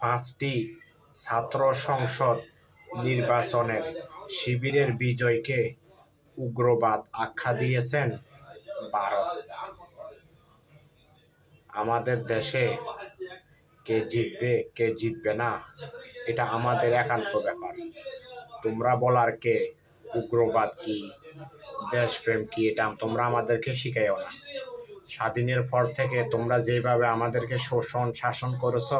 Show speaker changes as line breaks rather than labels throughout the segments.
5টি ছাত্র সংসদ নির্বাচনের শিবিরের বিজয়কে উগ্রবাদ আখ্যা দিয়েছেন ভারত। আমাদের দেশে কে জিতবে কে জিতবে না এটা আমাদের একান্ত ব্যাপার। তোমরা বলার কে উগ্রবাদ কি, দেশপ্রেম কি, এটা তোমরা আমাদেরকে শিখাইও না। স্বাধীনের পর থেকে তোমরা যেভাবে আমাদেরকে শোষণ শাসন করেছ,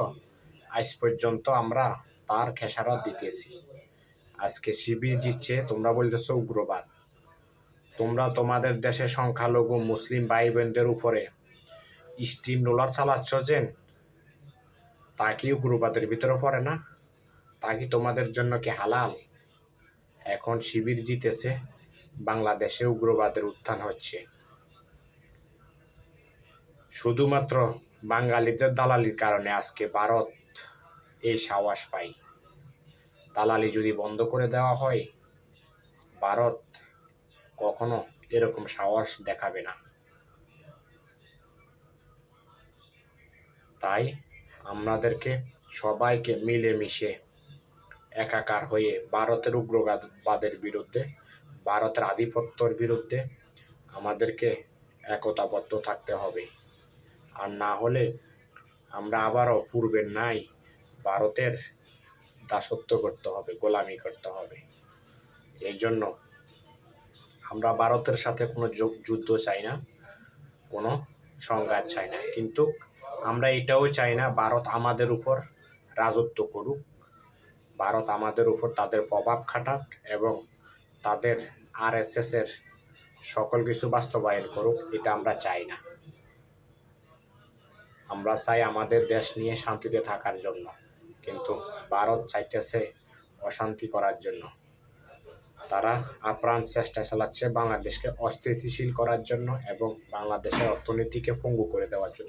আজ পর্যন্ত আমরা তার খেসারত দিতেছি। আজকে শিবির জিতছে, তোমরা বলতেছ উগ্রবাদ। তোমরা তোমাদের দেশে সংখ্যালঘু মুসলিম ভাই বোনদের উপরে স্টিম রোলার চালাচ্ছ, যে তা কি উগ্রবাদের ভিতরে পড়ে না? তা কি তোমাদের জন্য কি হালাল? এখন শিবির জিতেছে, বাংলাদেশে উগ্রবাদের উত্থান হচ্ছে। শুধুমাত্র বাঙালিদের দালালির কারণে আজকে ভারত এই সাহস পায়। দালালি যদি বন্ধ করে দেওয়া হয়, ভারত কখনো এরকম সাহস দেখাবে না। তাই আমাদেরকে সবাইকে মিলেমিশে একাকার হয়ে ভারতের উগ্রবাদের বিরুদ্ধে, ভারতের আধিপত্যের বিরুদ্ধে আমাদেরকে একতাবদ্ধ থাকতে হবে। আর না হলে আমরা আবারও পূর্বের নাই ভারতের দাসত্ব করতে হবে, গোলামি করতে হবে। এই জন্য আমরা ভারতের সাথে কোনো যুদ্ধ চাই না, কোনো সংঘাত চাই না, কিন্তু আমরা এটাও চাই না ভারত আমাদের উপর রাজত্ব করুক, ভারত আমাদের উপর তাদের প্রভাব খাটাক এবং তাদের RSS এর সকল কিছু বাস্তবায়ন করুক। এটা আমরা চাই না। আমরা চাই আমাদের দেশ নিয়ে শান্তিতে থাকার জন্য, কিন্তু ভারত চাইতেছে অশান্তি করার জন্য। তারা আপ্রাণ চেষ্টা চালাচ্ছে বাংলাদেশকে অস্থিতিশীল করার জন্য এবং বাংলাদেশের অর্থনীতিকে পঙ্গু করে দেওয়ার জন্য।